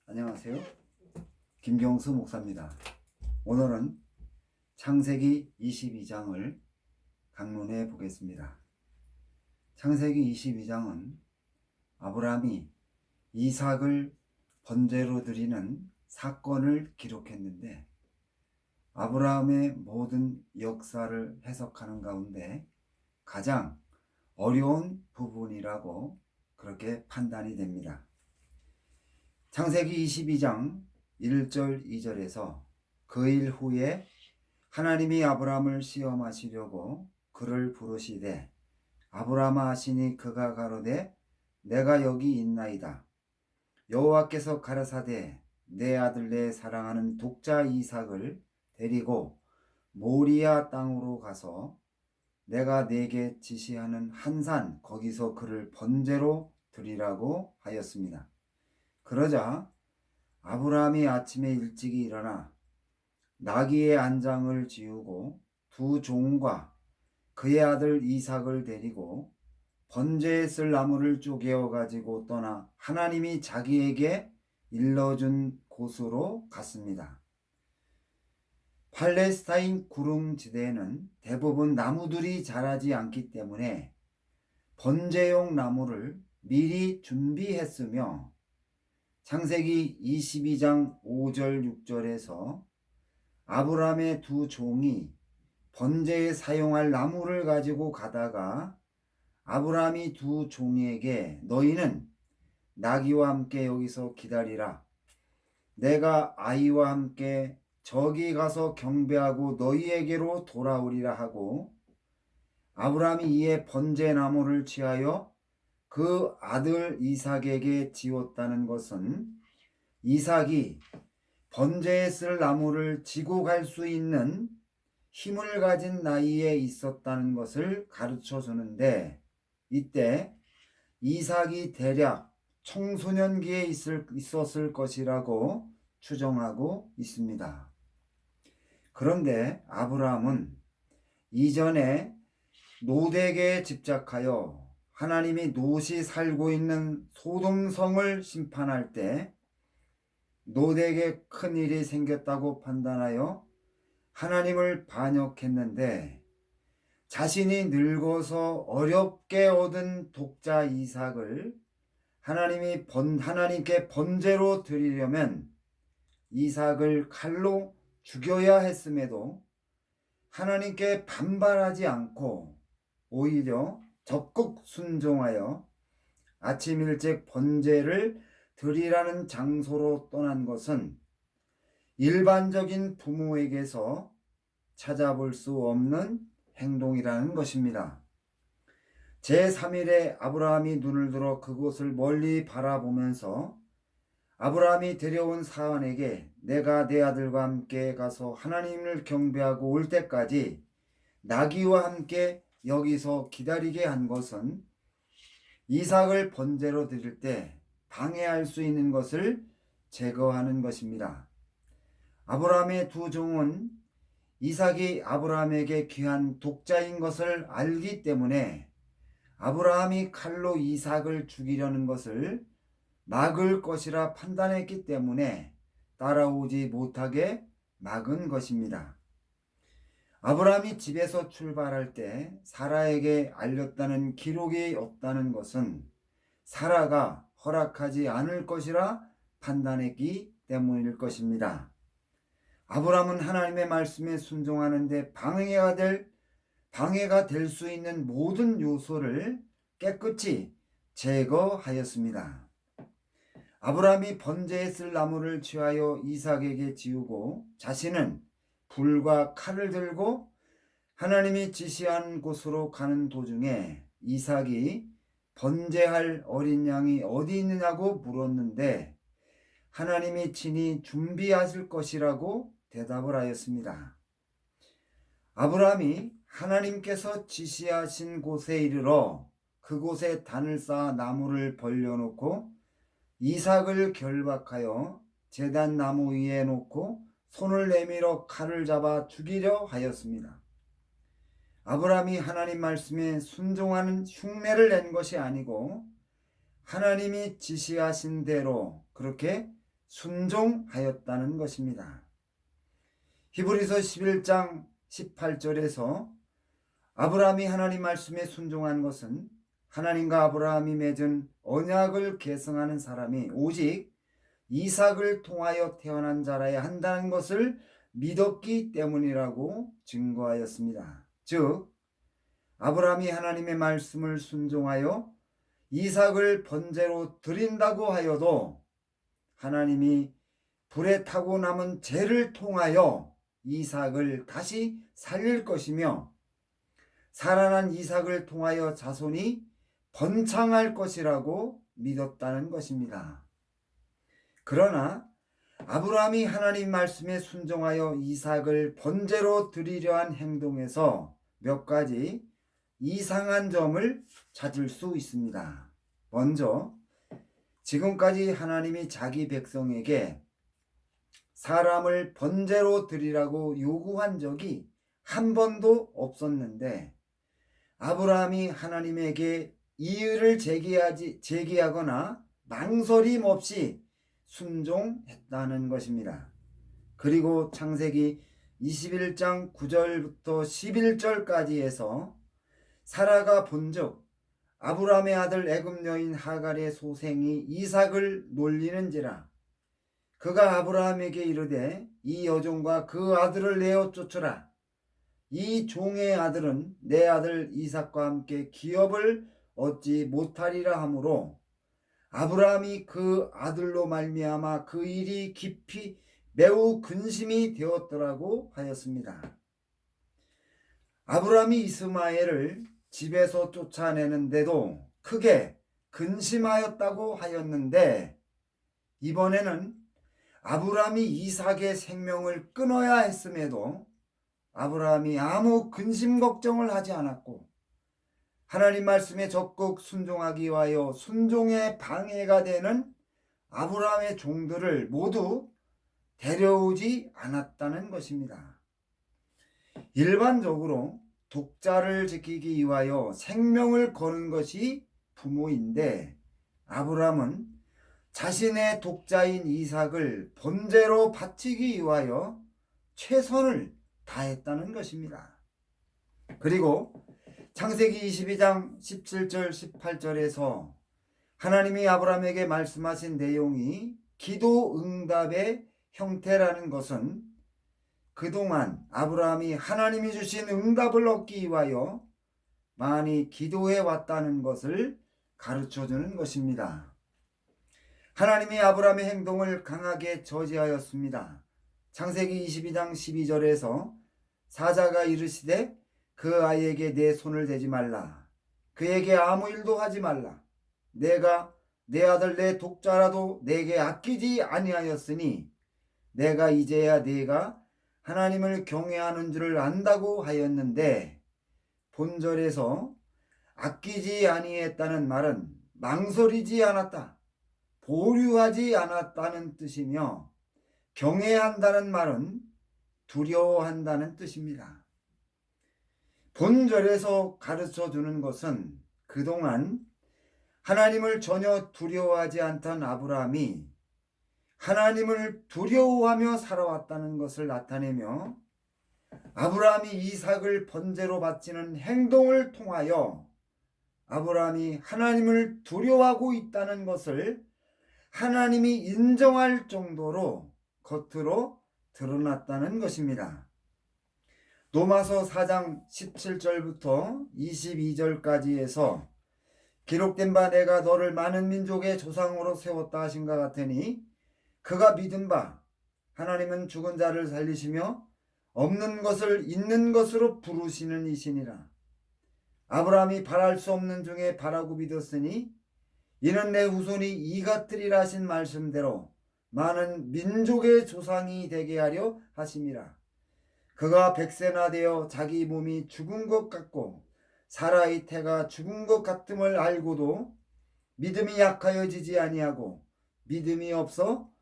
안녕하세요. 김경수 목사입니다. 오늘은 창세기 22장을 강론해 보겠습니다. 창세기 22장은 아브라함이 이삭을 번제로 드리는 사건을 기록했는데, 아브라함의 모든 역사를 해석하는 가운데 가장 어려운 부분이라고 그렇게 판단이 됩니다. 창세기 22장 1절 2절에서 그 일 후에 하나님이 아브라함을 시험하시려고 그를 부르시되 아브라함아 하시니 그가 가로되 내가 여기 있나이다. 여호와께서 가라사대 내 아들 내 사랑하는 독자 이삭을 데리고 모리아 땅으로 가서 내가 네게 지시하는 한 산 거기서 그를 번제로 드리라고 하였습니다. 그러자 아브라함이 아침에 일찍이 일어나 나귀의 안장을 지우고 두 종과 그의 아들 이삭을 데리고 번제에 쓸 나무를 쪼개어 가지고 떠나 하나님이 자기에게 일러준 곳으로 갔습니다. 팔레스타인 구릉지대에는 대부분 나무들이 자라지 않기 때문에 번제용 나무를 미리 준비했으며, 창세기 22장 5절 6절에서 아브라함의 두 종이 번제에 사용할 나무를 가지고 가다가 아브라함이 두 종에게 너희는 나귀와 함께 여기서 기다리라. 내가 아이와 함께 저기 가서 경배하고 너희에게로 돌아오리라 하고, 아브라함이 이에 번제 나무를 취하여 그 아들 이삭에게 지웠다는 것은 이삭이 번제에 쓸 나무를 지고 갈 수 있는 힘을 가진 나이에 있었다는 것을 가르쳐 주는데, 이때 이삭이 대략 청소년기에 있었을 것이라고 추정하고 있습니다. 그런데 아브라함은 이전에 노덱에 집착하여 하나님이 롯이 살고 있는 소돔성을 심판할 때 롯에게 큰일이 생겼다고 판단하여 하나님을 반역했는데, 자신이 늙어서 어렵게 얻은 독자 이삭을 하나님께 번제로 드리려면 이삭을 칼로 죽여야 했음에도 하나님께 반발하지 않고 오히려 적극 순종하여 아침 일찍 번제를 드리라는 장소로 떠난 것은 일반적인 부모에게서 찾아볼 수 없는 행동이라는 것입니다. 제3일에 아브라함이 눈을 들어 그곳을 멀리 바라보면서 아브라함이 데려온 사환에게 내가 내 아들과 함께 가서 하나님을 경배하고 올 때까지 나귀와 함께 여기서 기다리게 한 것은 이삭을 번제로 드릴 때 방해할 수 있는 것을 제거하는 것입니다. 아브라함의 두 종은 이삭이 아브라함에게 귀한 독자인 것을 알기 때문에 아브라함이 칼로 이삭을 죽이려는 것을 막을 것이라 판단했기 때문에 따라오지 못하게 막은 것입니다. 아브라함이 집에서 출발할 때 사라에게 알렸다는 기록이 없다는 것은 사라가 허락하지 않을 것이라 판단했기 때문일 것입니다. 아브라함은 하나님의 말씀에 순종하는데 방해가 될 수 있는 모든 요소를 깨끗이 제거하였습니다. 아브라함이 번제에 쓸 나무를 취하여 이삭에게 지우고 자신은 불과 칼을 들고 하나님이 지시한 곳으로 가는 도중에 이삭이 번제할 어린 양이 어디 있느냐고 물었는데 하나님이 친히 준비하실 것이라고 대답을 하였습니다. 아브라함이 하나님께서 지시하신 곳에 이르러 그곳에 단을 쌓아 나무를 벌려놓고 이삭을 결박하여 제단 나무 위에 놓고 손을 내밀어 칼을 잡아 죽이려 하였습니다. 아브라함이 하나님 말씀에 순종하는 흉내를 낸 것이 아니고 하나님이 지시하신 대로 그렇게 순종하였다는 것입니다. 히브리서 11장 18절에서 아브라함이 하나님 말씀에 순종한 것은 하나님과 아브라함이 맺은 언약을 계승하는 사람이 오직 이삭을 통하여 태어난 자라야 한다는 것을 믿었기 때문이라고 증거하였습니다. 즉 아브라함이 하나님의 말씀을 순종하여 이삭을 번제로 드린다고 하여도 하나님이 불에 타고 남은 재를 통하여 이삭을 다시 살릴 것이며 살아난 이삭을 통하여 자손이 번창할 것이라고 믿었다는 것입니다. 그러나 아브라함이 하나님 말씀에 순종하여 이삭을 번제로 드리려 한 행동에서 몇 가지 이상한 점을 찾을 수 있습니다. 먼저 지금까지 하나님이 자기 백성에게 사람을 번제로 드리라고 요구한 적이 한 번도 없었는데 아브라함이 하나님에게 이의를 제기하거나 망설임 없이 순종했다는 것입니다. 그리고 창세기 21장 9절부터 11절까지 해서 사라가 본즉 아브라함의 아들 애굽 여인 하갈의 소생이 이삭을 놀리는지라 그가 아브라함에게 이르되 이 여종과 그 아들을 내어 쫓으라. 이 종의 아들은 내 아들 이삭과 함께 기업을 얻지 못하리라 하므로 아브라함이 그 아들로 말미암아 그 일이 깊이 매우 근심이 되었더라고 하였습니다. 아브라함이 이스마엘을 집에서 쫓아내는데도 크게 근심하였다고 하였는데 이번에는 아브라함이 이삭의 생명을 끊어야 했음에도 아브라함이 아무 근심 걱정을 하지 않았고 하나님 말씀에 적극 순종하기 위하여 순종에 방해가 되는 아브라함의 종들을 모두 데려오지 않았다는 것입니다. 일반적으로 독자를 지키기 위하여 생명을 거는 것이 부모인데 아브라함은 자신의 독자인 이삭을 번제로 바치기 위하여 최선을 다했다는 것입니다. 그리고 창세기 22장 17절 18절에서 하나님이 아브라함에게 말씀하신 내용이 기도 응답의 형태라는 것은 그동안 아브라함이 하나님이 주신 응답을 얻기 위하여 많이 기도해 왔다는 것을 가르쳐주는 것입니다. 하나님이 아브라함의 행동을 강하게 저지하였습니다. 창세기 22장 12절에서 사자가 이르시되 그 아이에게 내 손을 대지 말라. 그에게 아무 일도 하지 말라. 내가 내 아들 내 독자라도 내게 아끼지 아니하였으니 내가 이제야 네가 하나님을 경외하는 줄을 안다고 하였는데 본절에서 아끼지 아니했다는 말은 망설이지 않았다, 보류하지 않았다는 뜻이며 경외한다는 말은 두려워한다는 뜻입니다. 본절에서 가르쳐 주는 것은 그동안 하나님을 전혀 두려워하지 않던 아브라함이 하나님을 두려워하며 살아왔다는 것을 나타내며 아브라함이 이삭을 번제로 바치는 행동을 통하여 아브라함이 하나님을 두려워하고 있다는 것을 하나님이 인정할 정도로 겉으로 드러났다는 것입니다. 로마서 4장 17절부터 22절까지 해서 기록된 바 내가 너를 많은 민족의 조상으로 세웠다 하신가 같으니 그가 믿은 바 하나님은 죽은 자를 살리시며 없는 것을 있는 것으로 부르시는 이시니라. 아브라함이 바랄 수 없는 중에 바라고 믿었으니 이는 내 후손이 이 같으리라 하신 말씀대로 많은 민족의 조상이 되게 하려 하심이라. 그가 100세나 되어 자기 몸이 죽은 것 같고 사라의 태가 죽은 것 같음을 알고도 믿음이 약하여지지 아니하고 믿음이 없어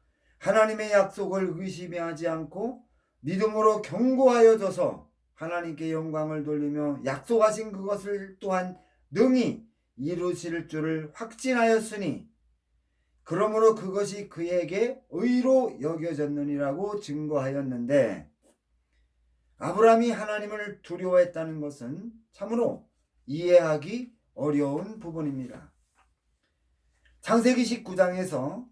하나님의 약속을 의심하지 않고 믿음으로 견고하여져서 하나님께 영광을 돌리며 약속하신 그것을 또한 능히 이루실 줄을 확신하였으니 그러므로 그것이 그에게 의로 여겨졌느니라고 증거하였는데, 아브라함이 하나님을 두려워했다는 것은 참으로 이해하기 어려운 부분입니다. 창세기 19장에서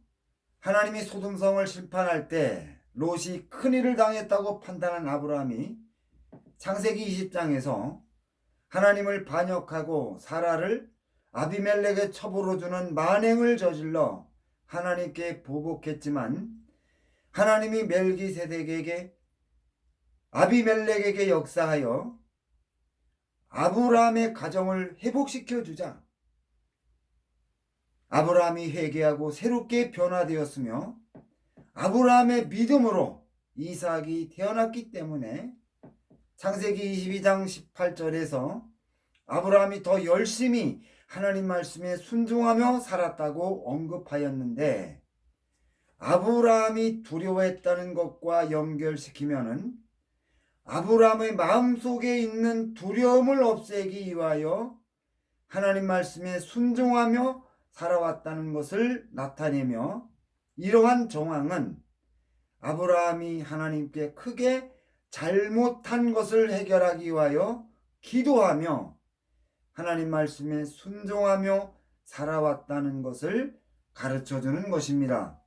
하나님이 소돔성을 심판할 때 롯이 큰일을 당했다고 판단한 아브라함이 창세기 20장에서 하나님을 반역하고 사라를 아비멜렉의 첩으로 주는 만행을 저질러 하나님께 보복했지만, 하나님이 멜기세덱에게 아비멜렉에게 역사하여 아브라함의 가정을 회복시켜 주자 아브라함이 회개하고 새롭게 변화되었으며, 아브라함의 믿음으로 이삭이 태어났기 때문에 창세기 22장 18절에서 아브라함이 더 열심히 하나님 말씀에 순종하며 살았다고 언급하였는데, 아브라함이 두려워했다는 것과 연결시키면은 아브라함의 마음속에 있는 두려움을 없애기 위하여 하나님 말씀에 순종하며 살아왔다는 것을 나타내며, 이러한 정황은 아브라함이 하나님께 크게 잘못한 것을 해결하기 위하여 기도하며 하나님 말씀에 순종하며 살아왔다는 것을 가르쳐주는 것입니다.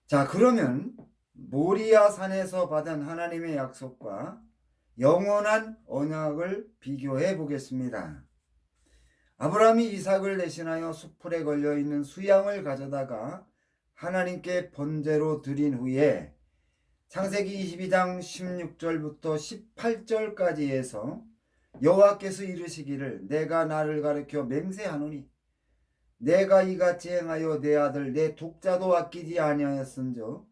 자, 그러면 모리아 산에서 받은 하나님의 약속과 영원한 언약을 비교해 보겠습니다. 아브라함이 이삭을 대신하여 수풀에 걸려있는 수양을 가져다가 하나님께 번제로 드린 후에 창세기 22장 16절부터 18절까지 해서 여호와께서 이르시기를 내가 나를 가리켜 맹세하노니 내가 이같이 행하여 내 아들 내 독자도 아끼지 아니하였은즉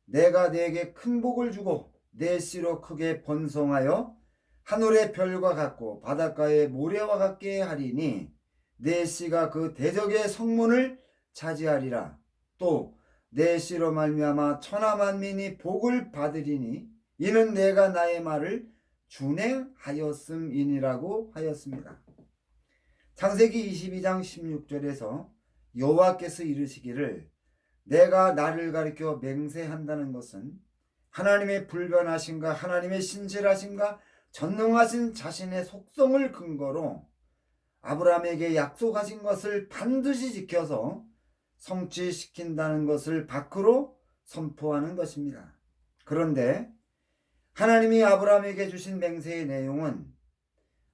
내가 네게 큰 복을 주고 내 씨로 크게 번성하여 하늘의 별과 같고 바닷가의 모래와 같게 하리니 내 씨가 그 대적의 성문을 차지하리라. 또 내 씨로 말미암아 천하 만민이 복을 받으리니 이는 내가 나의 말을 준행하였음이니라고 하였습니다. 창세기 22장 16절에서 여호와께서 이르시기를 내가 나를 가리켜 맹세한다는 것은 하나님의 불변하심과 하나님의 신실하심과 전능하신 자신의 속성을 근거로 아브라함에게 약속하신 것을 반드시 지켜서 성취시킨다는 것을 밖으로 선포하는 것입니다. 그런데 하나님이 아브라함에게 주신 맹세의 내용은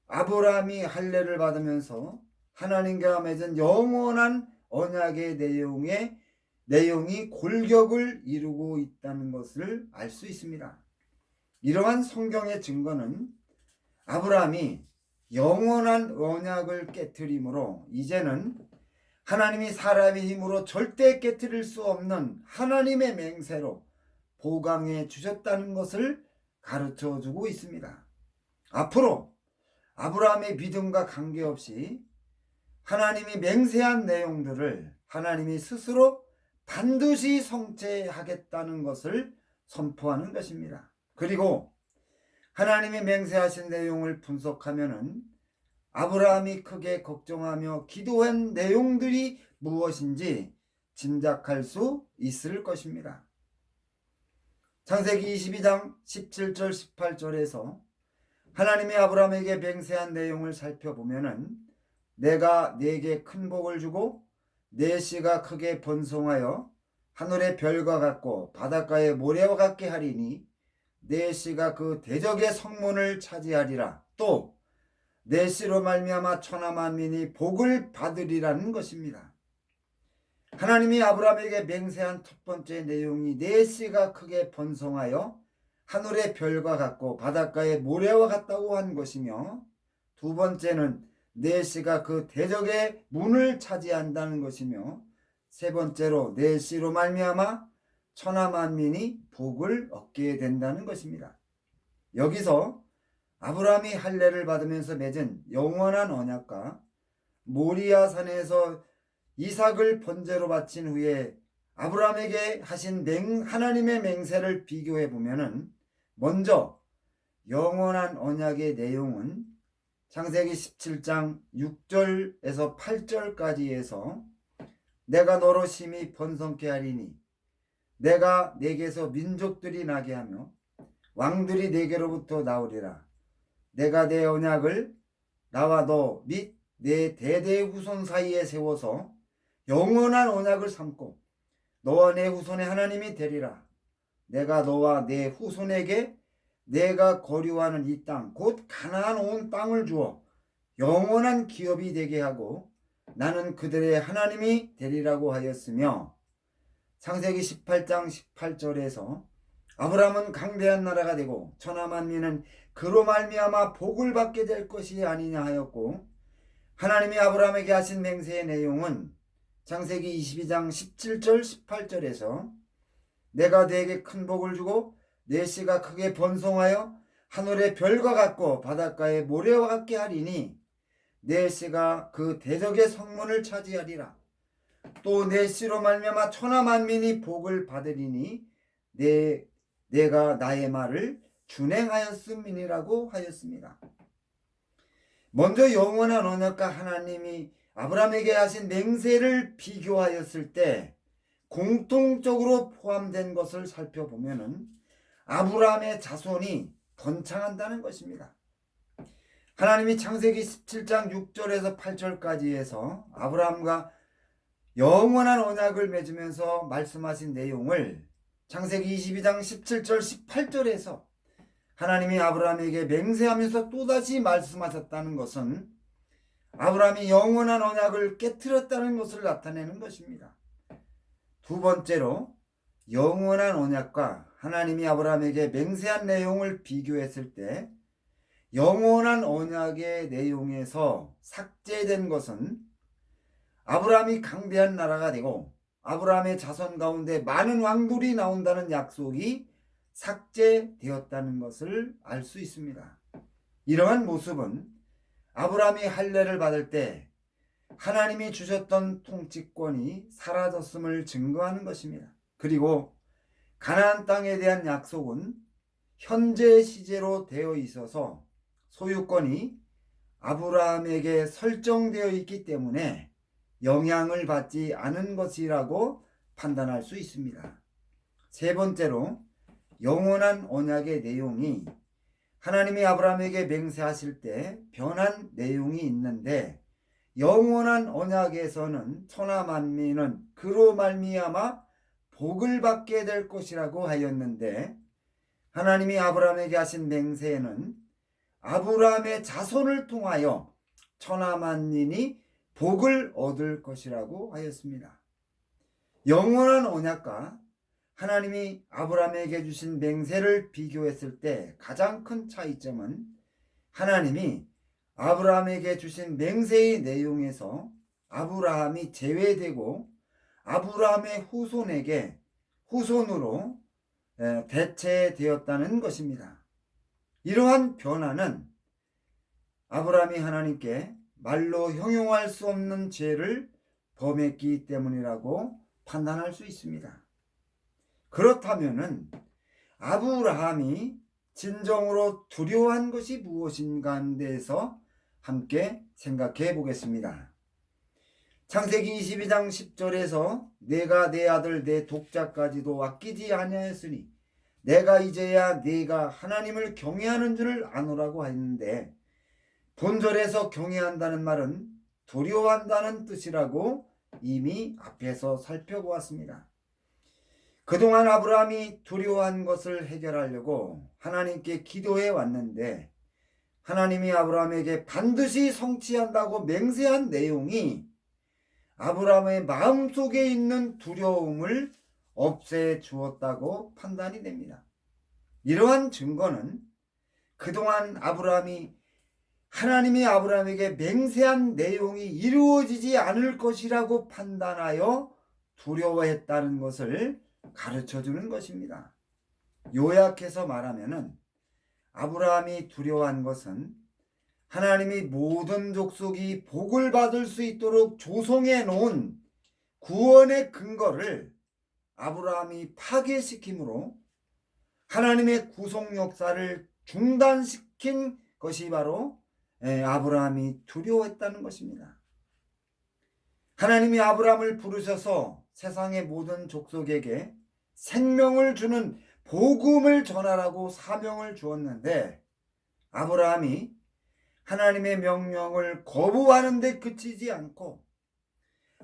아브라함이 할례를 받으면서 하나님과 맺은 영원한 언약의 내용이 골격을 이루고 있다는 것을 알 수 있습니다. 이러한 성경의 증거는 아브라함이 영원한 언약을 깨트림으로 이제는 하나님이 사람의 힘으로 절대 깨트릴 수 없는 하나님의 맹세로 보강해 주셨다는 것을 가르쳐주고 있습니다. 앞으로 아브라함의 믿음과 관계없이 하나님이 맹세한 내용들을 하나님이 스스로 반드시 성취하겠다는 것을 선포하는 것입니다. 그리고 하나님이 맹세하신 내용을 분석하면은 아브라함이 크게 걱정하며 기도한 내용들이 무엇인지 짐작할 수 있을 것입니다. 창세기 22장 17절 18절에서 하나님이 아브라함에게 맹세한 내용을 살펴보면은 내가 네게 큰 복을 주고 네 씨가 크게 번성하여 하늘의 별과 같고 바닷가의 모래와 같게 하리니 네 씨가 그 대적의 성문을 차지하리라. 또 네 씨로 말미암아 천하 만민이 복을 받으리라는 것입니다. 하나님이 아브라함에게 맹세한 첫 번째 내용이 네 씨가 크게 번성하여 하늘의 별과 같고 바닷가의 모래와 같다고 한 것이며, 두 번째는 네 씨가 그 대적의 문을 차지한다는 것이며, 세 번째로 네 씨로 말미암아 천하 만민이 복을 얻게 된다는 것입니다. 여기서 아브라함이 할례를 받으면서 맺은 영원한 언약과 모리아 산에서 이삭을 번제로 바친 후에 아브라함에게 하신 하나님의 맹세를 비교해 보면은 먼저 영원한 언약의 내용은 창세기 17장 6절에서 8절까지 해서 내가 너로 심히 번성케 하리니 내가 내게서 민족들이 나게 하며 왕들이 내게로부터 나오리라. 내가 내 언약을 나와 너 및 내 대대 후손 사이에 세워서 영원한 언약을 삼고 너와 내 후손의 하나님이 되리라. 내가 너와 내 후손에게 내가 거류하는 이 땅 곧 가나안 온 땅을 주어 영원한 기업이 되게 하고 나는 그들의 하나님이 되리라고 하였으며, 창세기 18장 18절에서 아브라함은 강대한 나라가 되고 천하만민은 그로 말미암아 복을 받게 될 것이 아니냐 하였고, 하나님이 아브라함에게 하신 맹세의 내용은 창세기 22장 17절 18절에서 내가 네게 큰 복을 주고 네 씨가 크게 번성하여 하늘의 별과 같고 바닷가의 모래와 같게 하리니 네 씨가 그 대적의 성문을 차지하리라. 또 네 씨로 말미암아 천하 만민이 복을 받으리니 내가 나의 말을 준행하였음이니라고 하였습니다. 먼저 영원한 언약과 하나님이 아브라함에게 하신 맹세를 비교하였을 때 공통적으로 포함된 것을 살펴보면은 아브라함의 자손이 번창한다는 것입니다. 하나님이 창세기 17장 6절에서 8절까지 해서 아브라함과 영원한 언약을 맺으면서 말씀하신 내용을 창세기 22장 17절 18절에서 하나님이 아브라함에게 맹세하면서 또다시 말씀하셨다는 것은 아브라함이 영원한 언약을 깨트렸다는 것을 나타내는 것입니다. 두 번째로 영원한 언약과 하나님이 아브라함에게 맹세한 내용을 비교했을 때 영원한 언약의 내용에서 삭제된 것은 아브라함이 강대한 나라가 되고 아브라함의 자손 가운데 많은 왕들이 나온다는 약속이 삭제되었다는 것을 알 수 있습니다. 이러한 모습은 아브라함이 할례를 받을 때 하나님이 주셨던 통치권이 사라졌음을 증거하는 것입니다. 그리고 가나안 땅에 대한 약속은 현재 시제로 되어 있어서 소유권이 아브라함에게 설정되어 있기 때문에 영향을 받지 않은 것이라고 판단할 수 있습니다. 세 번째로 영원한 언약의 내용이 하나님이 아브라함에게 맹세하실 때 변한 내용이 있는데, 영원한 언약에서는 천하 만민은 그로 말미암아 복을 받게 될 것이라고 하였는데, 하나님이 아브라함에게 하신 맹세에는 아브라함의 자손을 통하여 천하 만민이 복을 얻을 것이라고 하였습니다. 영원한 언약과 하나님이 아브라함에게 주신 맹세를 비교했을 때 가장 큰 차이점은 하나님이 아브라함에게 주신 맹세의 내용에서 아브라함이 제외되고 아브라함의 후손으로 대체되었다는 것입니다. 이러한 변화는 아브라함이 하나님께 말로 형용할 수 없는 죄를 범했기 때문이라고 판단할 수 있습니다. 그렇다면은 아브라함이 진정으로 두려워한 것이 무엇인가에 대해서 함께 생각해 보겠습니다. 창세기 22장 10절에서 내가 내 아들 내 독자까지도 아끼지 아니하였으니 내가 이제야 네가 하나님을 경외하는 줄을 아노라고 했는데, 본절에서 경외한다는 말은 두려워한다는 뜻이라고 이미 앞에서 살펴보았습니다. 그동안 아브라함이 두려워한 것을 해결하려고 하나님께 기도해 왔는데, 하나님이 아브라함에게 반드시 성취한다고 맹세한 내용이 아브라함의 마음속에 있는 두려움을 없애 주었다고 판단이 됩니다. 이러한 증거는 그동안 하나님이 아브라함에게 맹세한 내용이 이루어지지 않을 것이라고 판단하여 두려워했다는 것을 가르쳐 주는 것입니다. 요약해서 말하면은 아브라함이 두려워한 것은 하나님이 모든 족속이 복을 받을 수 있도록 조성해 놓은 구원의 근거를 아브라함이 파괴시킴으로 하나님의 구속 역사를 중단시킨 것이 바로 아브라함이 두려워했다는 것입니다. 하나님이 아브라함을 부르셔서 세상의 모든 족속에게 생명을 주는 복음을 전하라고 사명을 주었는데, 아브라함이 하나님의 명령을 거부하는 데 그치지 않고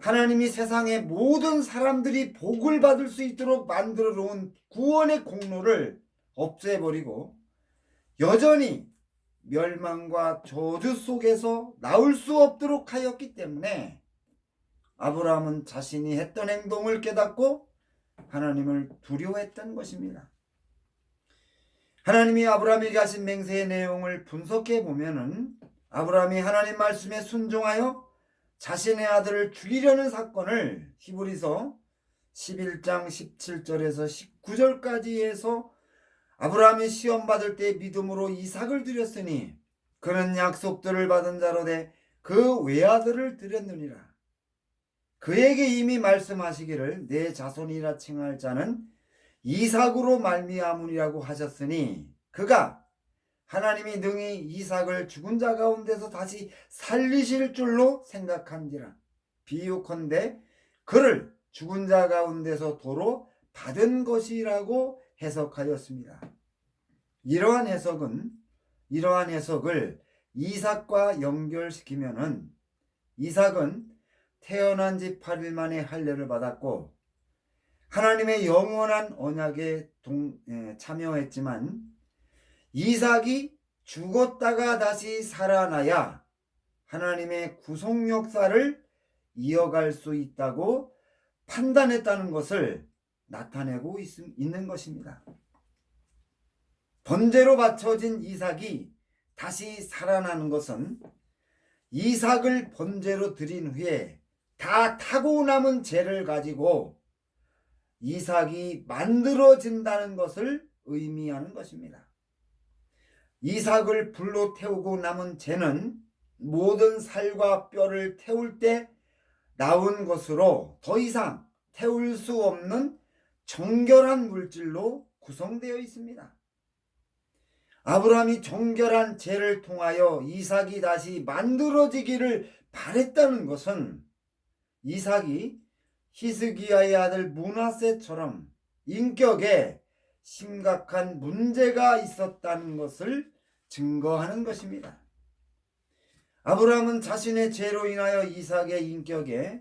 하나님이 세상의 모든 사람들이 복을 받을 수 있도록 만들어 놓은 구원의 공로를 없애버리고 여전히 멸망과 저주 속에서 나올 수 없도록 하였기 때문에 아브라함은 자신이 했던 행동을 깨닫고 하나님을 두려워했던 것입니다. 하나님이 아브라함에게 하신 맹세의 내용을 분석해 보면은 아브라함이 하나님 말씀에 순종하여 자신의 아들을 죽이려는 사건을 히브리서 11장 17절에서 19절까지 해서 아브라함이 시험 받을 때 믿음으로 이삭을 드렸으니 그는 약속들을 받은 자로 돼 그 외아들을 드렸느니라. 그에게 이미 말씀하시기를 내 자손이라 칭할 자는 이삭으로 말미암으리라고 하셨으니 그가 하나님이 능히 이삭을 죽은 자 가운데서 다시 살리실 줄로 생각한지라. 비유컨대 그를 죽은 자 가운데서 도로 받은 것이라고 해석하였습니다. 이러한 해석을 이삭과 연결시키면은 이삭은 태어난 지 8일 만에 할례를 받았고 하나님의 영원한 언약에 참여했지만 이삭이 죽었다가 다시 살아나야 하나님의 구속 역사를 이어갈 수 있다고 판단했다는 것을 나타내고 있는 것입니다. 번제로 바쳐진 이삭이 다시 살아나는 것은 이삭을 번제로 드린 후에 다 타고 남은 죄를 가지고 이삭이 만들어진다는 것을 의미하는 것입니다. 이삭을 불로 태우고 남은 죄는 모든 살과 뼈를 태울 때 나온 것으로 더 이상 태울 수 없는 정결한 물질로 구성되어 있습니다. 아브라함이 정결한 죄를 통하여 이삭이 다시 만들어지기를 바랬다는 것은 이삭이 히스기야의 아들 므낫세처럼 인격에 심각한 문제가 있었다는 것을 증거하는 것입니다. 아브라함은 자신의 죄로 인하여 이삭의 인격에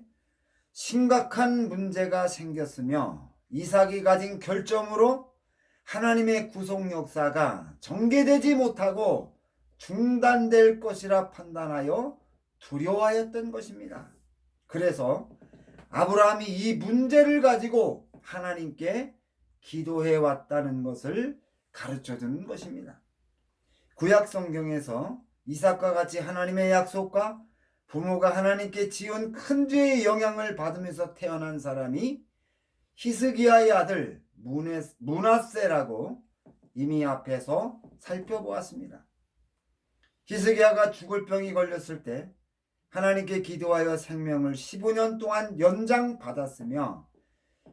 심각한 문제가 생겼으며 이삭이 가진 결점으로 하나님의 구속 역사가 전개되지 못하고 중단될 것이라 판단하여 두려워하였던 것입니다. 그래서 아브라함이 이 문제를 가지고 하나님께 기도해 왔다는 것을 가르쳐 주는 것입니다. 구약 성경에서 이삭과 같이 하나님의 약속과 부모가 하나님께 지은 큰 죄의 영향을 받으면서 태어난 사람이 히스기야의 아들 므낫세라고 이미 앞에서 살펴보았습니다. 히스기야가 죽을 병이 걸렸을 때 하나님께 기도하여 생명을 15년 동안 연장받았으며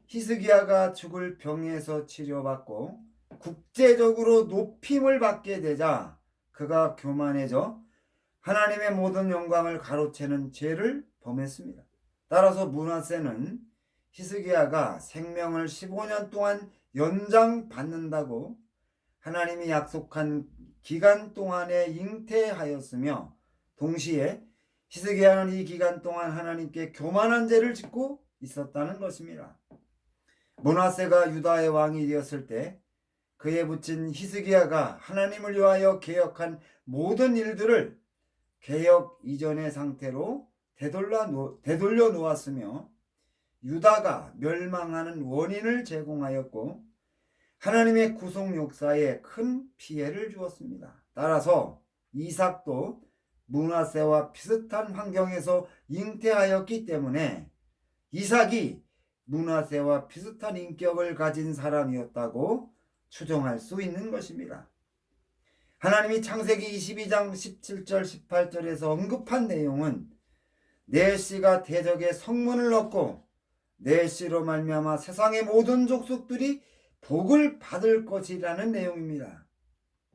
히스기야가 죽을 병에서 치료받고 국제적으로 높임을 받게 되자 그가 교만해져 하나님의 모든 영광을 가로채는 죄를 범했습니다. 따라서 므낫세는 히스기야가 생명을 15년 동안 연장받는다고 하나님이 약속한 기간 동안에 잉태하였으며 동시에 히스기야는 이 기간 동안 하나님께 교만한 죄를 짓고 있었다는 것입니다. 므낫세가 유다의 왕이 되었을 때 그에 붙인 히스기야가 하나님을 위하여 개혁한 모든 일들을 개혁 이전의 상태로 되돌려 놓았으며 유다가 멸망하는 원인을 제공하였고 하나님의 구속 역사에 큰 피해를 주었습니다. 따라서 이삭도 므낫세와 비슷한 환경에서 잉태하였기 때문에 이삭이 므낫세와 비슷한 인격을 가진 사람이었다고 추정할 수 있는 것입니다. 하나님이 창세기 22장 17절 18절에서 언급한 내용은 내 씨가 대적의 성문을 얻고 내 씨로 말미암아 세상의 모든 족속들이 복을 받을 것이라는 내용입니다.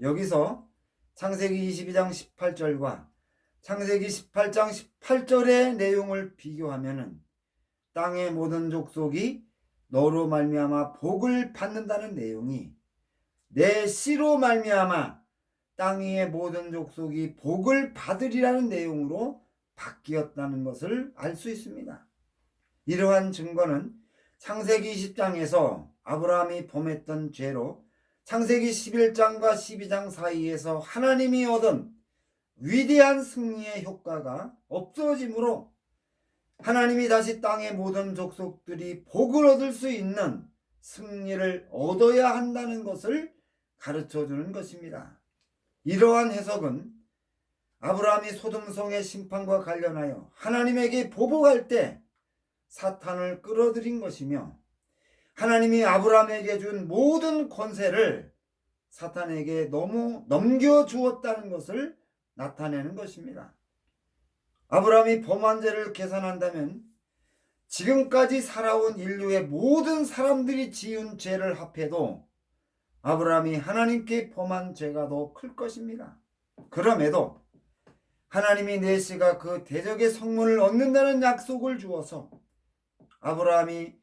여기서 창세기 22장 18절과 창세기 18장 18절의 내용을 비교하면은 땅의 모든 족속이 너로 말미암아 복을 받는다는 내용이 내 씨로 말미암아 땅 위의 모든 족속이 복을 받으리라는 내용으로 바뀌었다는 것을 알 수 있습니다. 이러한 증거는 창세기 20장에서 아브라함이 범했던 죄로 창세기 11장과 12장 사이에서 하나님이 얻은 위대한 승리의 효과가 없어지므로 하나님이 다시 땅의 모든 족속들이 복을 얻을 수 있는 승리를 얻어야 한다는 것을 가르쳐주는 것입니다. 이러한 해석은 아브라함이 소돔성의 심판과 관련하여 하나님에게 보복할 때 사탄을 끌어들인 것이며 하나님이 아브라함에게 준 모든 권세를 사탄에게 너무 넘겨주었다는 것을 나타내는 것입니다. 아브라함이 범한 죄를 계산한다면 지금까지 살아온 인류의 모든 사람들이 지은 죄를 합해도 아브라함이 하나님께 범한 죄가 더 클 것입니다. 그럼에도 하나님이 내 씨가 그 대적의 성문을 얻는다는 약속을 주어서 아브라함이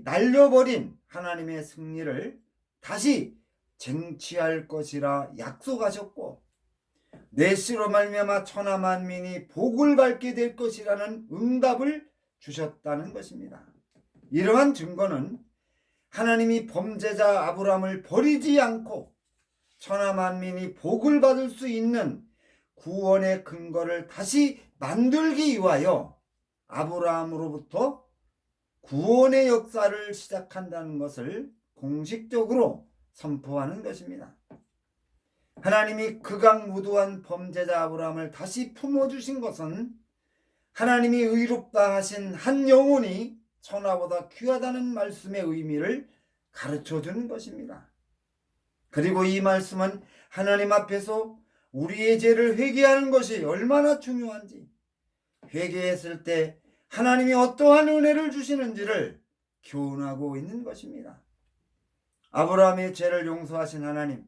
날려버린 하나님의 승리를 다시 쟁취할 것이라 약속하셨고 내 씨로 말미암아 천하 만민이 복을 받게 될 것이라는 응답을 주셨다는 것입니다. 이러한 증거는 하나님이 범죄자 아브라함을 버리지 않고 천하 만민이 복을 받을 수 있는 구원의 근거를 다시 만들기 위하여 아브라함으로부터 구원의 역사를 시작한다는 것을 공식적으로 선포하는 것입니다. 하나님이 극악무도한 범죄자 아브라함을 다시 품어주신 것은 하나님이 의롭다 하신 한 영혼이 천하보다 귀하다는 말씀의 의미를 가르쳐주는 것입니다. 그리고 이 말씀은 하나님 앞에서 우리의 죄를 회개하는 것이 얼마나 중요한지, 회개했을 때 하나님이 어떠한 은혜를 주시는지를 교훈하고 있는 것입니다. 아브라함의 죄를 용서하신 하나님,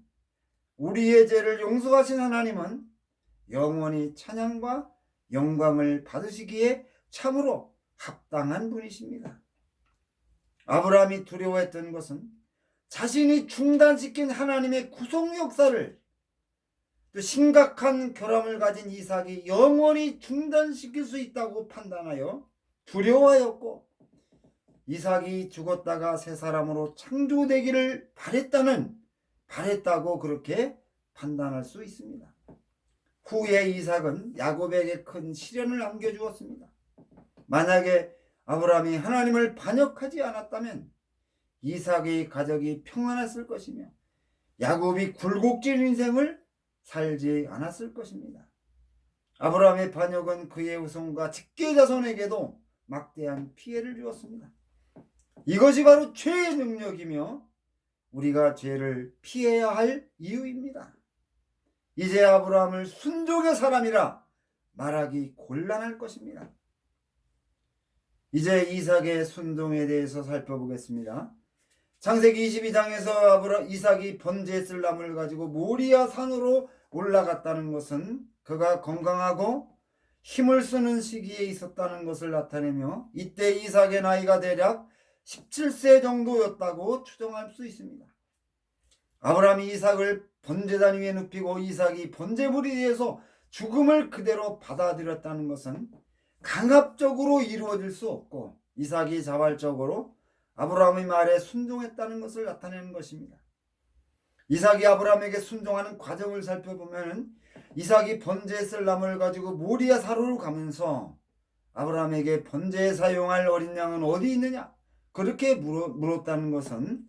우리의 죄를 용서하신 하나님은 영원히 찬양과 영광을 받으시기에 참으로 합당한 분이십니다. 아브라함이 두려워했던 것은 자신이 중단시킨 하나님의 구속 역사를, 또 심각한 결함을 가진 이삭이 영원히 중단시킬 수 있다고 판단하여 두려워하였고, 이삭이 죽었다가 새 사람으로 창조되기를 바랬다고 그렇게 판단할 수 있습니다. 후에 이삭은 야곱에게 큰 시련을 안겨주었습니다. 만약에 아브라함이 하나님을 반역하지 않았다면 이삭의 가족이 평안했을 것이며 야곱이 굴곡진 인생을 살지 않았을 것입니다. 아브라함의 반역은 그의 후손과 직계자손에게도 막대한 피해를 주었습니다. 이것이 바로 죄의 능력이며 우리가 죄를 피해야 할 이유입니다. 이제 아브라함을 순종의 사람이라 말하기 곤란할 것입니다. 이제 이삭의 순종에 대해서 살펴보겠습니다. 창세기 22장에서 이삭이 번제했을 나무를 가지고 모리아 산으로 올라갔다는 것은 그가 건강하고 힘을 쓰는 시기에 있었다는 것을 나타내며 이때 이삭의 나이가 대략 17세 정도였다고 추정할 수 있습니다. 아브라함이 이삭을 번제단 위에 눕히고 이삭이 번제물에 대해서 죽음을 그대로 받아들였다는 것은 강압적으로 이루어질 수 없고 이삭이 자발적으로 아브라함의 말에 순종했다는 것을 나타내는 것입니다. 이삭이 아브라함에게 순종하는 과정을 살펴보면 이삭이 번제했을 나무를 가지고 모리아 사로로 가면서 아브라함에게 번제에 사용할 어린 양은 어디 있느냐? 그렇게 물었다는 것은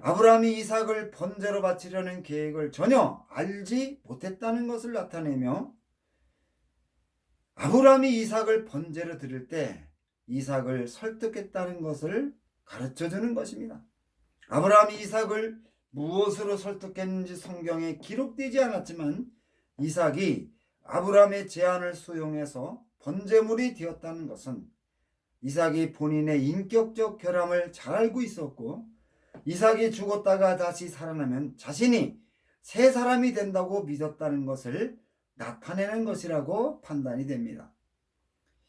아브라함이 이삭을 번제로 바치려는 계획을 전혀 알지 못했다는 것을 나타내며 아브라함이 이삭을 번제로 드릴 때 이삭을 설득했다는 것을 가르쳐주는 것입니다. 아브라함이 이삭을 무엇으로 설득했는지 성경에 기록되지 않았지만 이삭이 아브라함의 제안을 수용해서 번제물이 되었다는 것은 이삭이 본인의 인격적 결함을 잘 알고 있었고 이삭이 죽었다가 다시 살아나면 자신이 새 사람이 된다고 믿었다는 것을 나타내는 것이라고 판단이 됩니다.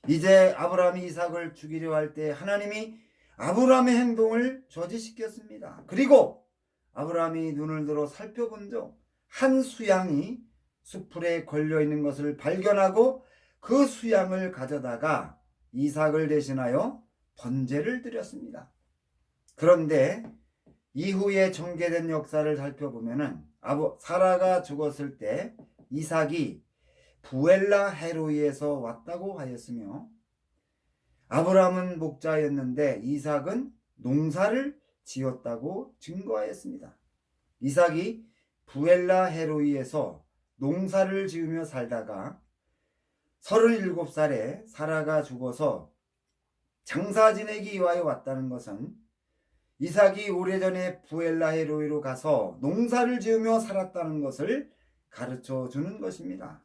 이제 아브라함이 이삭을 죽이려 할 때 하나님이 아브라함의 행동을 저지시켰습니다. 그리고 아브라함이 눈을 들어 살펴본 중 한 수양이 수풀에 걸려있는 것을 발견하고 그 수양을 가져다가 이삭을 대신하여 번제를 드렸습니다. 그런데 이후에 전개된 역사를 살펴보면 사라가 죽었을 때 이삭이 부엘라 헤로이에서 왔다고 하였으며 아브라함은 목자였는데 이삭은 농사를 지었다고 증거하였습니다. 이삭이 부엘라 헤로이에서 농사를 지으며 살다가 37살에 사라가 죽어서 장사 지내기 위하여 왔다는 것은 이삭이 오래전에 부엘라 헤로이로 가서 농사를 지으며 살았다는 것을 가르쳐 주는 것입니다.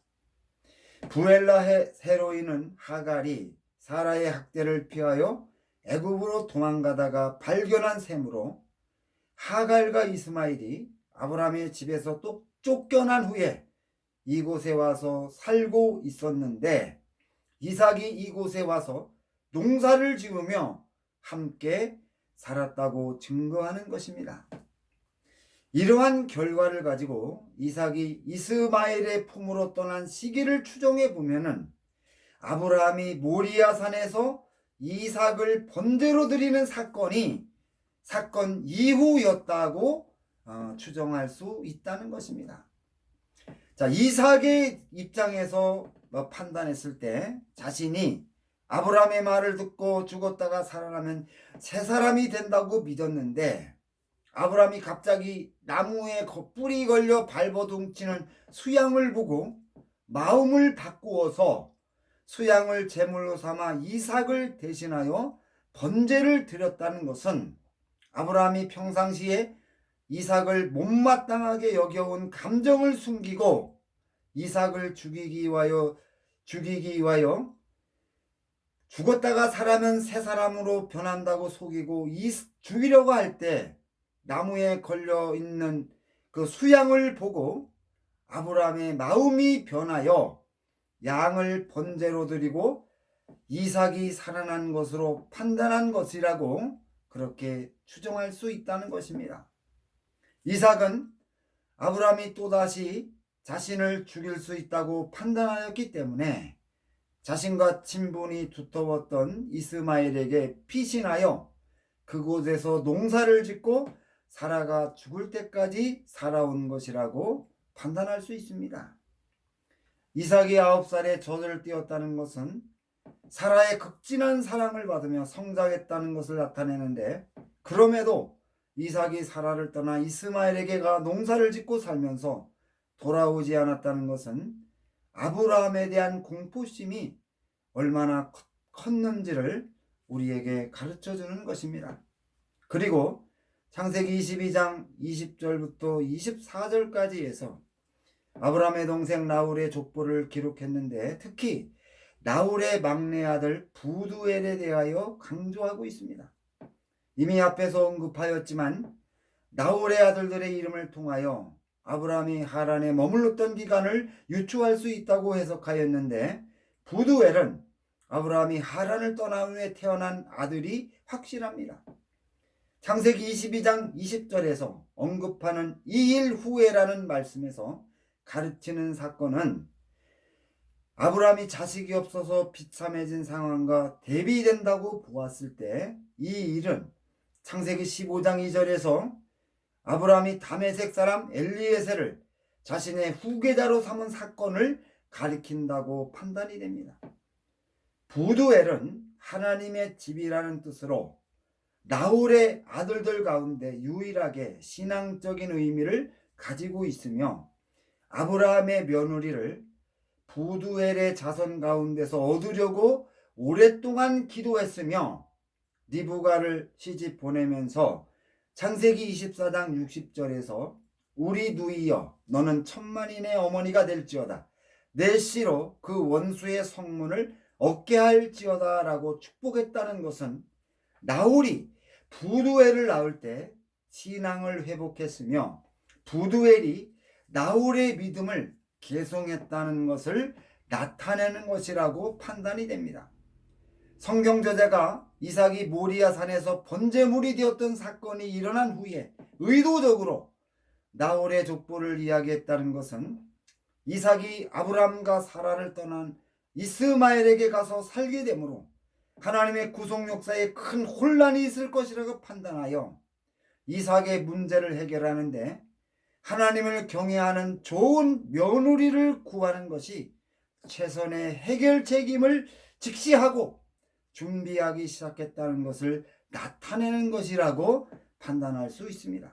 부엘라 헤로이는 하갈이 사라의 학대를 피하여 애굽으로 도망가다가 발견한 셈으로 하갈과 이스마엘이 아브라함의 집에서 또 쫓겨난 후에 이곳에 와서 살고 있었는데 이삭이 이곳에 와서 농사를 지으며 함께 살았다고 증거하는 것입니다. 이러한 결과를 가지고 이삭이 이스마엘의 품으로 떠난 시기를 추정해 보면은 아브라함이 모리아산에서 이삭을 번제로 드리는 사건 이후였다고 추정할 수 있다는 것입니다. 자, 이삭의 입장에서 판단했을 때 자신이 아브라함의 말을 듣고 죽었다가 살아나면 새 사람이 된다고 믿었는데 아브라함이 갑자기 나무에 뿌리 걸려 발버둥치는 수양을 보고 마음을 바꾸어서 수양을 제물로 삼아 이삭을 대신하여 번제를 드렸다는 것은 아브라함이 평상시에 이삭을 못마땅하게 여겨온 감정을 숨기고 이삭을 죽이기 위하여 죽었다가 살아면 새 사람으로 변한다고 속이고 죽이려고 할 때 나무에 걸려 있는 그 수양을 보고 아브라함의 마음이 변하여 양을 번제로 드리고 이삭이 살아난 것으로 판단한 것이라고 그렇게 추정할 수 있다는 것입니다. 이삭은 아브라함이 또다시 자신을 죽일 수 있다고 판단하였기 때문에 자신과 친분이 두터웠던 이스마엘에게 피신하여 그곳에서 농사를 짓고 사라가 죽을 때까지 살아온 것이라고 판단할 수 있습니다. 이삭이 9살에 젖을 띄었다는 것은 사라의 극진한 사랑을 받으며 성장했다는 것을 나타내는데 그럼에도 이삭이 사라를 떠나 이스마엘에게 가 농사를 짓고 살면서 돌아오지 않았다는 것은 아브라함에 대한 공포심이 얼마나 컸는지를 우리에게 가르쳐주는 것입니다. 그리고 창세기 22장 20절부터 24절까지에서 아브라함의 동생 나홀의 족보를 기록했는데 특히 나홀의 막내 아들 부두엘에 대하여 강조하고 있습니다. 이미 앞에서 언급하였지만 나홀의 아들들의 이름을 통하여 아브라함이 하란에 머물렀던 기간을 유추할 수 있다고 해석하였는데 부두엘은 아브라함이 하란을 떠난 후에 태어난 아들이 확실합니다. 창세기 22장 20절에서 언급하는 2일 후에라는 말씀에서 가르치는 사건은 아브라함이 자식이 없어서 비참해진 상황과 대비된다고 보았을 때 이 일은 창세기 15장 2절에서 아브라함이 다메섹 사람 엘리에셀을 자신의 후계자로 삼은 사건을 가리킨다고 판단이 됩니다. 부두엘은 하나님의 집이라는 뜻으로 나홀의 아들들 가운데 유일하게 신앙적인 의미를 가지고 있으며 아브라함의 며느리를 부두엘의 자손 가운데서 얻으려고 오랫동안 기도했으며 리브가를 시집 보내면서 창세기 24장 60절에서 우리 누이여 너는 천만인의 어머니가 될지어다 내 씨로 그 원수의 성문을 얻게 할지어다 라고 축복했다는 것은 나홀이 부두엘을 낳을 때 신앙을 회복했으며 부두엘이 나홀의 믿음을 계승했다는 것을 나타내는 것이라고 판단이 됩니다. 성경 저자가 이삭이 모리아 산에서 번제물이 되었던 사건이 일어난 후에 의도적으로 나홀의 족보를 이야기했다는 것은 이삭이 아브람과 사라를 떠난 이스마엘에게 가서 살게 되므로 하나님의 구속 역사에 큰 혼란이 있을 것이라고 판단하여 이삭의 문제를 해결하는데 하나님을 경외하는 좋은 며느리를 구하는 것이 최선의 해결 책임을 직시하고 준비하기 시작했다는 것을 나타내는 것이라고 판단할 수 있습니다.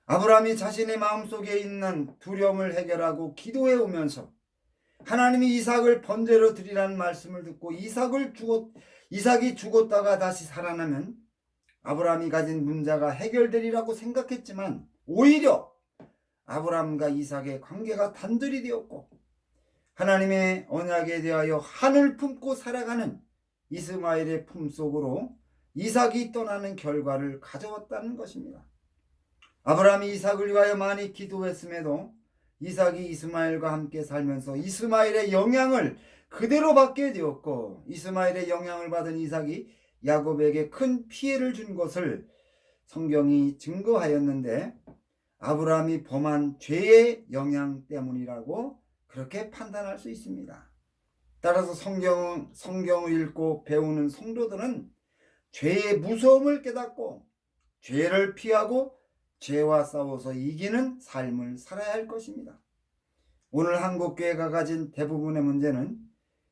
아브라함이 자신의 마음속에 있는 두려움을 해결하고 기도해 오면서 하나님이 이삭을 번제로 드리라는 말씀을 듣고 이삭이 죽었다가 다시 살아나면 아브라함이 가진 문제가 해결되리라고 생각했지만 오히려 아브라함과 이삭의 관계가 단절이 되었고 하나님의 언약에 대하여 한을 품고 살아가는 이스마엘의 품속으로 이삭이 떠나는 결과를 가져왔다는 것입니다. 아브라함이 이삭을 위하여 많이 기도했음에도 이삭이 이스마엘과 함께 살면서 이스마엘의 영향을 그대로 받게 되었고 이스마엘의 영향을 받은 이삭이 야곱에게 큰 피해를 준 것을 성경이 증거하였는데 아브라함이 범한 죄의 영향 때문이라고 그렇게 판단할 수 있습니다. 따라서 성경을 읽고 배우는 성도들은 죄의 무서움을 깨닫고 죄를 피하고 죄와 싸워서 이기는 삶을 살아야 할 것입니다. 오늘 한국교회가 가진 대부분의 문제는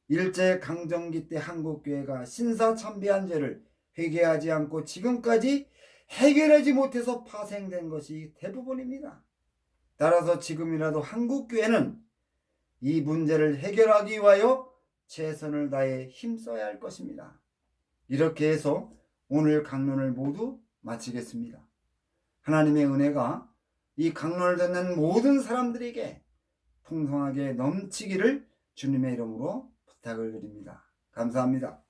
일제강점기 때 한국교회가 신사참배한 죄를 회개하지 않고 지금까지 해결하지 못해서 파생된 것이 대부분입니다. 따라서 지금이라도 한국교회는 이 문제를 해결하기 위하여 최선을 다해 힘써야 할 것입니다. 이렇게 해서 오늘 강론을 모두 마치겠습니다. 하나님의 은혜가 이 강론을 듣는 모든 사람들에게 풍성하게 넘치기를 주님의 이름으로 부탁을 드립니다. 감사합니다.